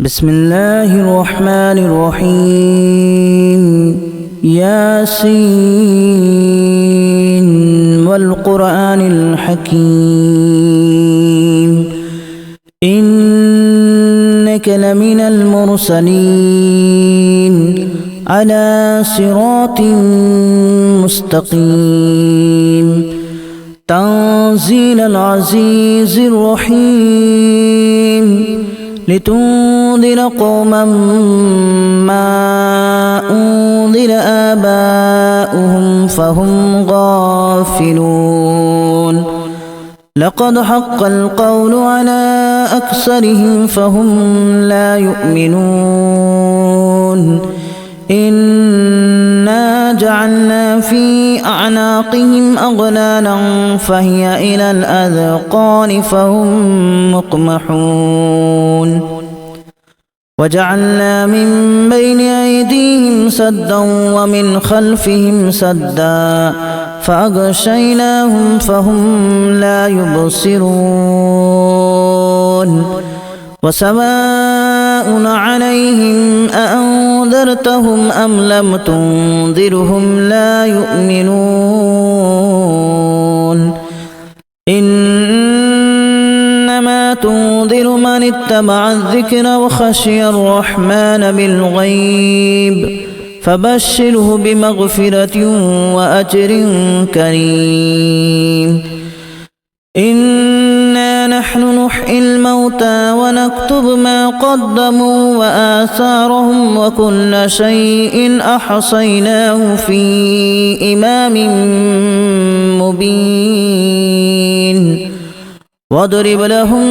بسم الله الرحمن الرحيم ياسين والقرآن الحكيم إنك لمن المرسلين على صراط مستقيم تنزيل العزيز الرحيم لتنذر قوما ما أنذر آباؤهم فهم غافلون لقد حق القول على أكثرهم فهم لا يؤمنون إنا جعلنا في أعناقهم أغلالا فهي إلى الأذقان فهم مقمحون وجعلنا من بين أيديهم سدا ومن خلفهم سدا فأغشيناهم فهم لا يبصرون وسواء عليهم أأنذرتهم أم لم تنذرهم لا يؤمنون إنما تنذر من اتبع الذكر وخشي الرحمن بالغيب فبشره بمغفرة وأجر كريم إنا نحن نحيي الموتى ونكتب ما قدموا وآثارهم وكل شيء أحصيناه في إمام مبين واضرب لهم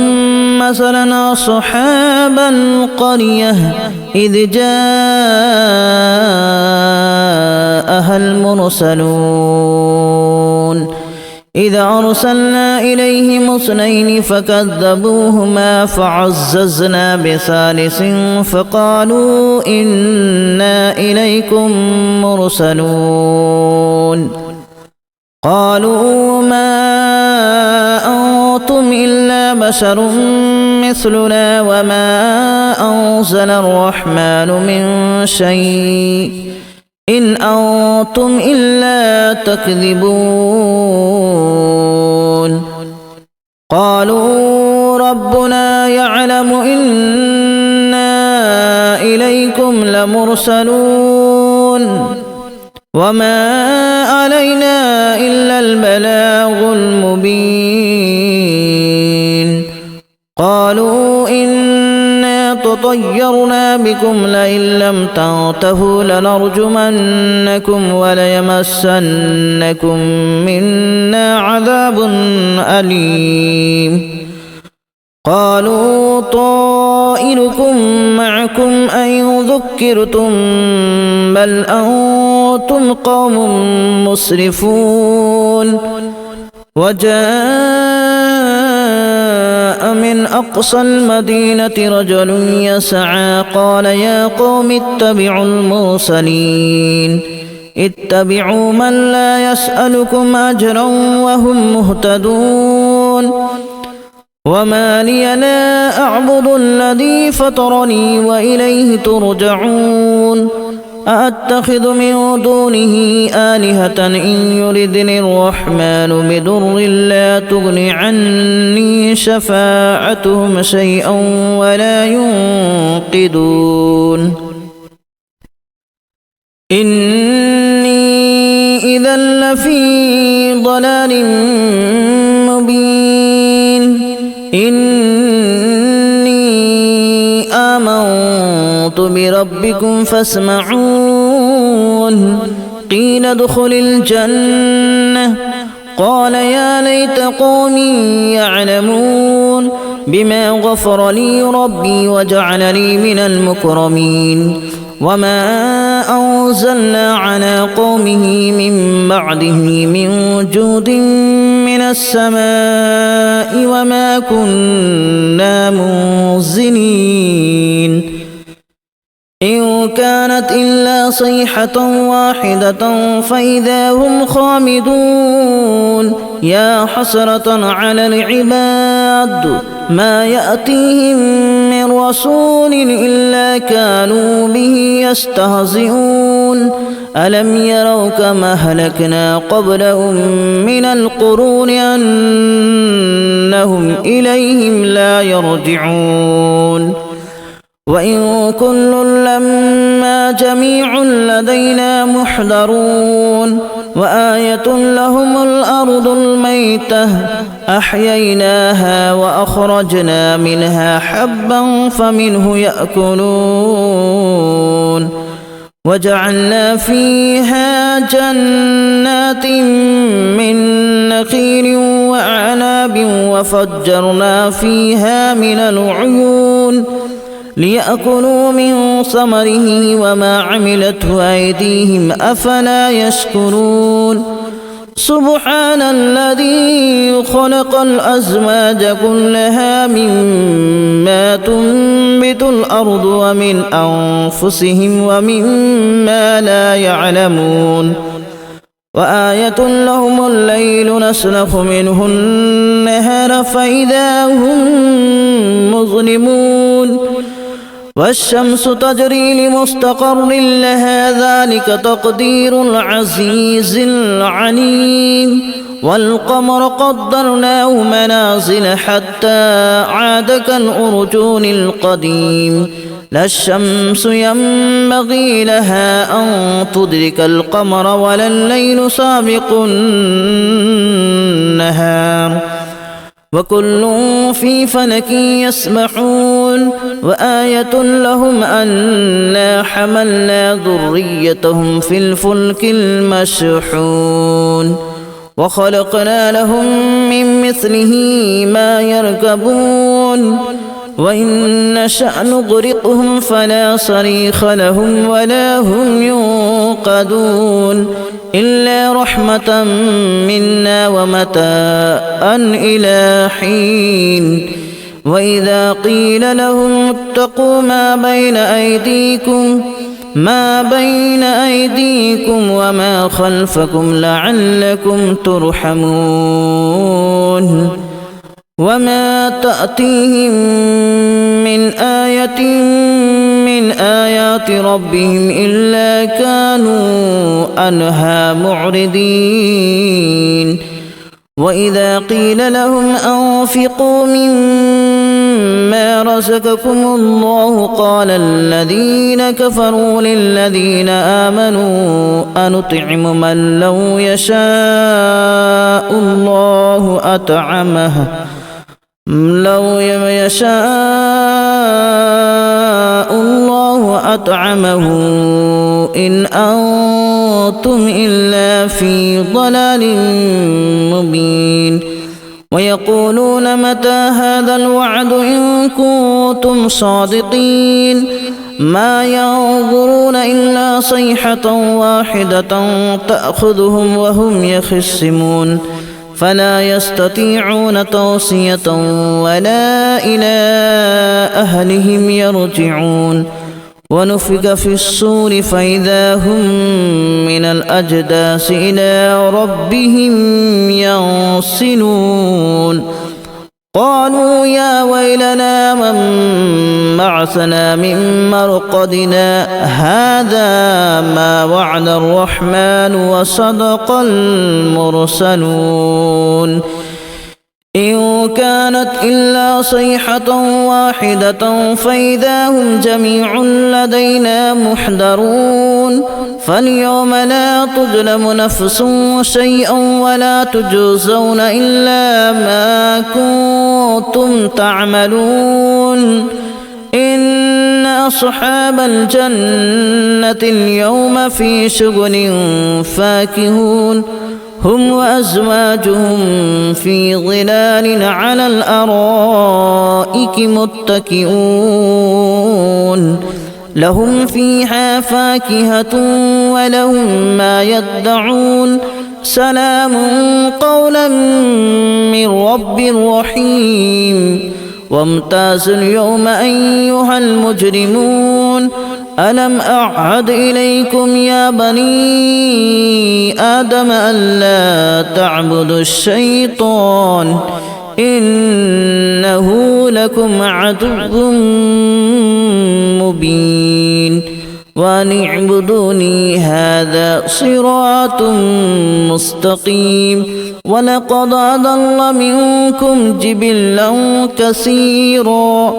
مثلا أصحاب القرية إذ جاءها المرسلون إذ أرسلنا إليهم اثنين فكذبوهما فعززنا بثالث فقالوا إنا إليكم مرسلون قالوا ما أنتم إلا بشر مثلنا وما أنزل الرحمن من شيء إن أنتم إلا تكذبون قالوا ربنا يعلم إنا إليكم لمرسلون وما علينا إلا البلاغ المبين قالوا إنا تطيرنا بكم لئن لم تنتهوا لنرجمنكم وليمسنكم منا عذاب أليم قالوا طائركم معكم أئن ذكرتم بل أنتم قوم مسرفون وجاء من أقصى المدينة رجل يسعى قال يا قوم اتبعوا المرسلين اتبعوا من لا يسألكم أجرا وهم مهتدون وما لي لا أعبد الذي فطرني وإليه ترجعون أأتخذ من دونه آلهة إن يردني الرحمن بضر لا تغن عني شفاعتهم شيئا ولا ينقذون إني إذا لفي ضلال مبين إني آمنت بربكم فاسمعون قيل ادخل الجنة قال يا ليت قومي يعلمون بما غفر لي ربي وجعلني من المكرمين وما أنزلنا على قومه من بعده من جود من السماء وما كنا منزلين إن كانت إلا صيحة واحدة فإذا هم خامدون يا حسرة على العباد ما يأتيهم من رسول إلا كانوا به يستهزئون ألم يروا كما أهلكنا قبلهم من القرون أنهم إليهم لا يرجعون وإن كل لما جميع لدينا محضرون وآية لهم الأرض الميتة أحييناها وأخرجنا منها حبا فمنه يأكلون وجعلنا فيها جنات من نخيل وأعناب وفجرنا فيها من العيون ليأكلوا من ثمره وما عملته أيديهم أفلا يشكرون سبحان الذي خلق الأزواج كلها مما تنبت الأرض ومن أنفسهم ومما لا يعلمون وآية لهم الليل نسلخ منه النهار فإذا هم مظلمون والشمس تجري لمستقر لها ذلك تقدير العزيز العليم والقمر قدرناه منازل حتى عاد كالأرجون القديم لا الشمس ينبغي لها أن تدرك القمر ولا الليل سابق النهار وكل في فلك يسبحون وآية لهم أنا حملنا ذريتهم في الفلك المشحون وخلقنا لهم من مثله ما يركبون وإن نشأ نغرقهم فلا صريخ لهم ولا هم ينقذون إلا رحمة منا ومتاعا إلى حين وإذا قيل لهم اتقوا ما بين أيديكم وما خلفكم لعلكم ترحمون وما تأتيهم من آية من آيات ربهم إلا كانوا عنها معرضين وإذا قيل لهم أنفقوا مما رزقكم الله قال الذين كفروا للذين آمنوا أنطعم من لو يشاء الله أطعمه إن أنتم إلا في ضلال مبين ويقولون متى هذا الوعد إن كنتم صادقين ما ينظرون إلا صيحة واحدة تأخذهم وهم يخصمون فلا يستطيعون توصية ولا إلى أهلهم يرجعون ونفخ في الصور فإذا هم من الأجداث إلى ربهم ينسلون قالوا يا ويلنا من بعثنا من مرقدنا هذا ما وعد الرحمن وصدق المرسلون إن كانت إلا صيحة واحدة فإذا هم جميع لدينا محضرون فاليوم لا تظلم نفس شيئا ولا تجزون إلا ما كنتم تعملون إن أصحاب الجنة اليوم في شغل فاكهون هم وأزواجهم في ظلال على الأرائك متكئون لهم فيها فاكهة ولهم ما يدعون سلام قولا من رب رحيم وامتازوا اليوم أيها المجرمون ألم أعهد إليكم يا بني آدم ألا تعبدوا الشيطان إنه لكم عدو مبين وأن اعبدوني هذا صراط مستقيم ولقد أضل منكم جبلا كثيرا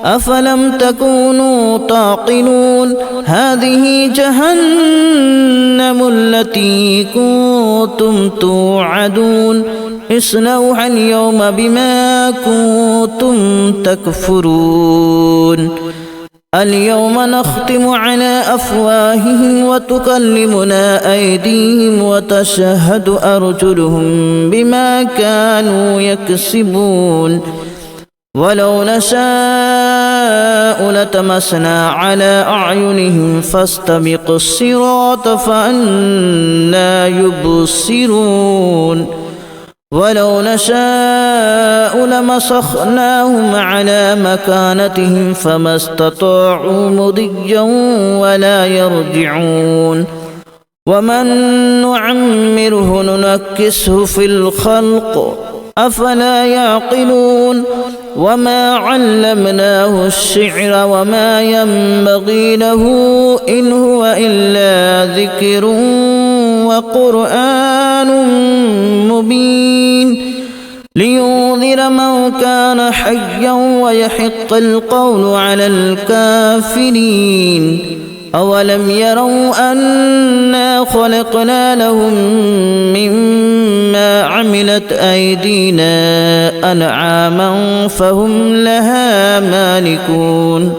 أفلم تكونوا تعقلون هذه جهنم التي كنتم توعدون اصلوها اليوم بما كنتم تكفرون اليوم نختم على أفواههم وتكلمنا أيديهم وتشهد أرجلهم بما كانوا يكسبون ولو نشاء لتمسنا على أعينهم فاستبقوا الصراط فأنى يبصرون ولو نشاء لمسخناهم على مكانتهم فما استطاعوا مضيا ولا يرجعون ومن نعمره ننكسه في الخلق أفلا يعقلون وما علمناه الشعر وما ينبغي له إن هو إلا ذكر وقرآن مبين لينذر من كان حيا ويحق القول على الكافرين أولم يروا أنا خلقنا لهم مما عملت أيدينا أنعاما فهم لها مالكون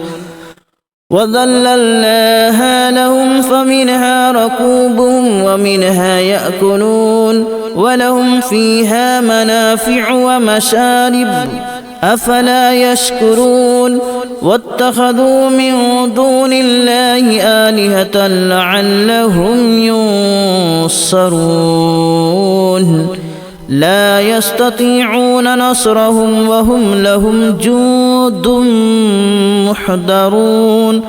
وذللناها لهم فمنها ركوبهم ومنها يأكلون ولهم فيها منافع ومشارب أفلا يشكرون واتخذوا من دون الله آلهة لعلهم ينصرون لا يستطيعون نصرهم وهم لهم جند محضرون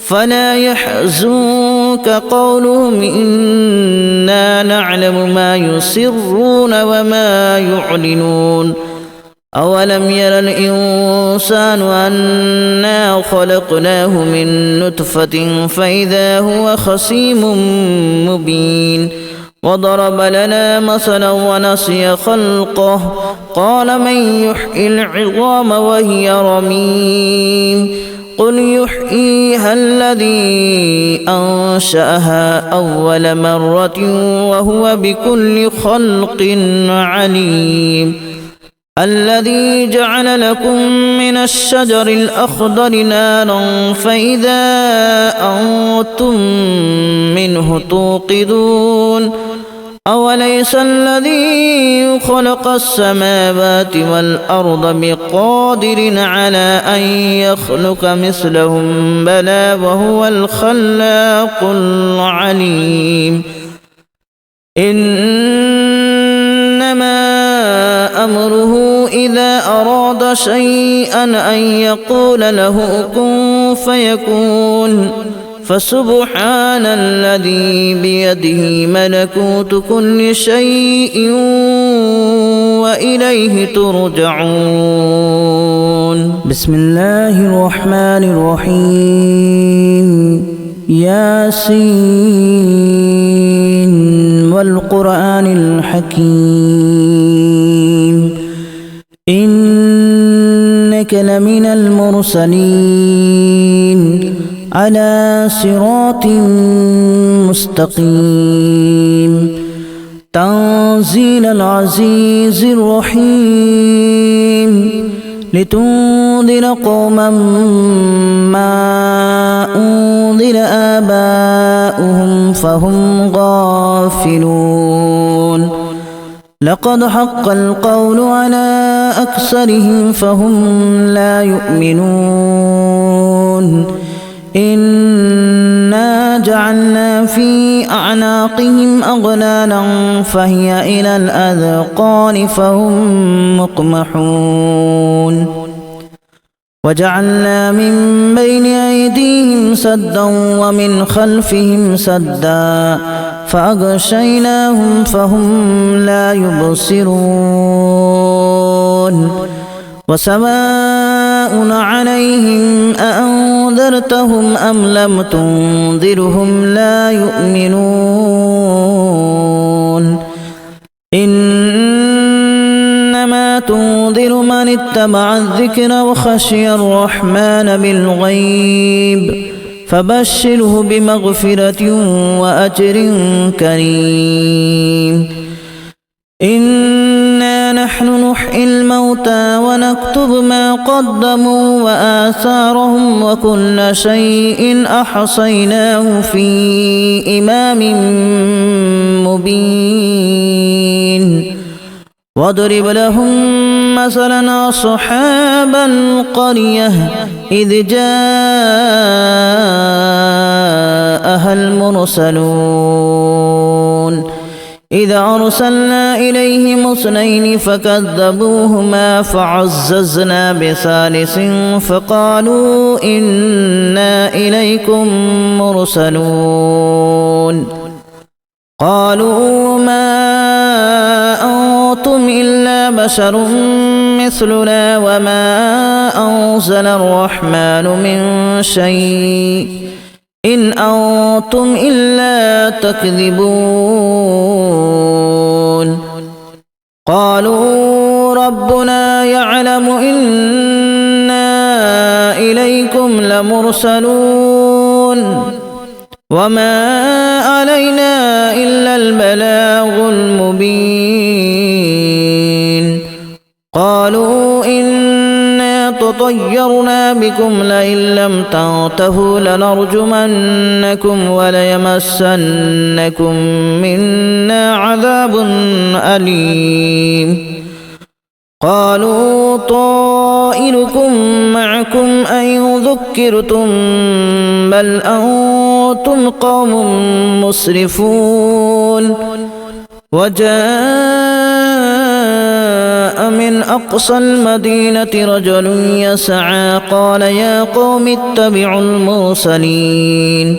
فلا يحزنك قولهم إنا نعلم ما يسرون وما يعلنون أولم ير الإنسان أنا خلقناه من نطفة فإذا هو خصيم مبين وضرب لنا مثلا ونسي خلقه قال من يحيي العظام وهي رميم قل يحييها الذي أنشأها أول مرة وهو بكل خلق عليم الذي جعل لكم من الشجر الأخضر نارا فإذا أنتم منه توقدون أوليس الذي خلق السماوات والأرض بقادر على أن يخلق مثلهم بلى وهو الخلاق العليم إنما أمره إذا أراد شيئا أن يقول له كن فيكون فسبحان الذي بيده ملكوت كل شيء وإليه ترجعون بسم الله الرحمن الرحيم ياسين والقرآن الحكيم إنك لمن المرسلين على صراط مستقيم تنزيل العزيز الرحيم لتنذر قوما ما أنذر آباؤهم فهم غافلون لقد حق القول على أكثرهم فهم لا يؤمنون إنا جعلنا في أعناقهم أغلالا فهي إلى الأذقان فهم مقمحون وجعلنا من بين أيديهم سدا ومن خلفهم سدا فأغشيناهم فهم لا يبصرون وسواء عليهم أأنذرتهم أم لم تنذرهم لا يؤمنون إنما تنذر من اتبع الذكر وخشي الرحمن بالغيب فبشره بمغفرة وأجر كريم إنا نحن نحيي الموتى ونكتب ما قدموا وآثارهم وكل شيء أحصيناه في إمام مبين واضرب لهم مثلا أصحاب القرية إذ جاءها المرسلون إذ أرسلنا إليهم اثنين فكذبوهما فعززنا بثالث فقالوا إنا إليكم مرسلون قالوا ما أنتم إلا بشر مثلنا وما أنزل الرحمن من شيء إن أنتم إلا تكذبون قالوا ربنا يعلم إنا إليكم لمرسلون وما علينا إلا البلاغ المبين قالوا إنا تطيرنا بكم لئن لم تنتهوا لنرجمنكم وليمسنكم منا عذاب أليم قالوا طائركم معكم أن ذكرتم بل أنتم قوم مسرفون وجاء من أقصى المدينة رجل يسعى قال يا قوم اتبعوا المرسلين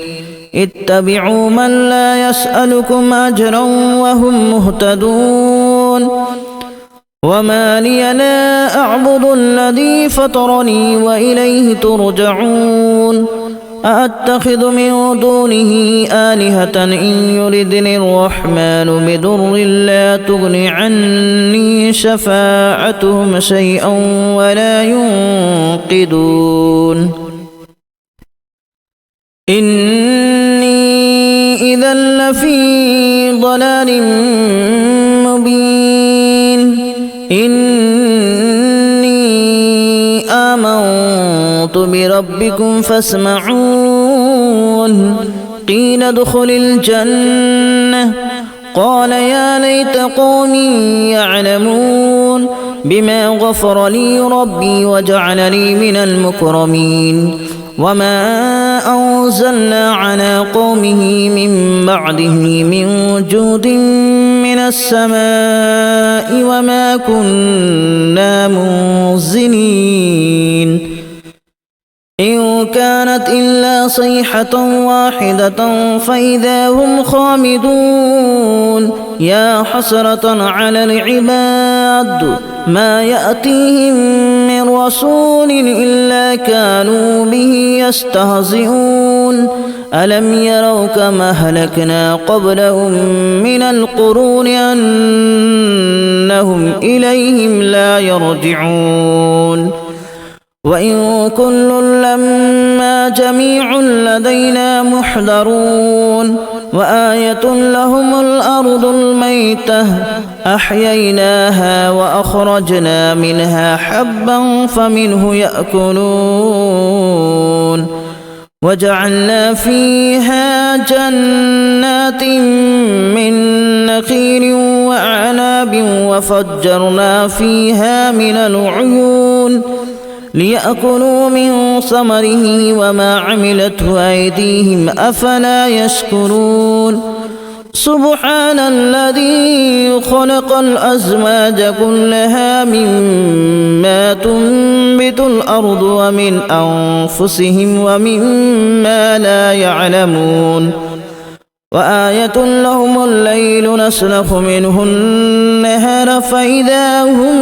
اتبعوا من لا يسألكم أجرا وهم مهتدون وما لي لا أعبد الذي فطرني وإليه ترجعون أأتخذ من دونه آلهة إن يردني الرحمن بضر لا تغن عني شفاعتهم شيئا ولا ينقذون إني إذا لفي ضلال مبين إني آمنت بربكم فاسمعون قيل ادخل الجنة قال يا ليت قومي يعلمون بما غفر لي ربي وجعلني من المكرمين وما أنزلنا على قومه من بعده من جود من السماء وما كنا منزلين إن كانت إلا صيحة واحدة فإذا هم خامدون يا حسرة على العباد ما يأتيهم من رسول إلا كانوا به يستهزئون ألم يروا كما أهلكنا قبلهم من القرون أنهم إليهم لا يرجعون وإن كل لما جميع لدينا محضرون وآية لهم الأرض الميتة أحييناها وأخرجنا منها حبا فمنه يأكلون وجعلنا فيها جنات من نخيل وأعناب وفجرنا فيها من العيون ليأكلوا من ثمره وما عملته أيديهم أفلا يشكرون سبحان الذي خلق الأزواج كلها مما تنبت الأرض ومن أنفسهم ومما لا يعلمون وآية لهم الليل نسلخ منه النهار فإذا هم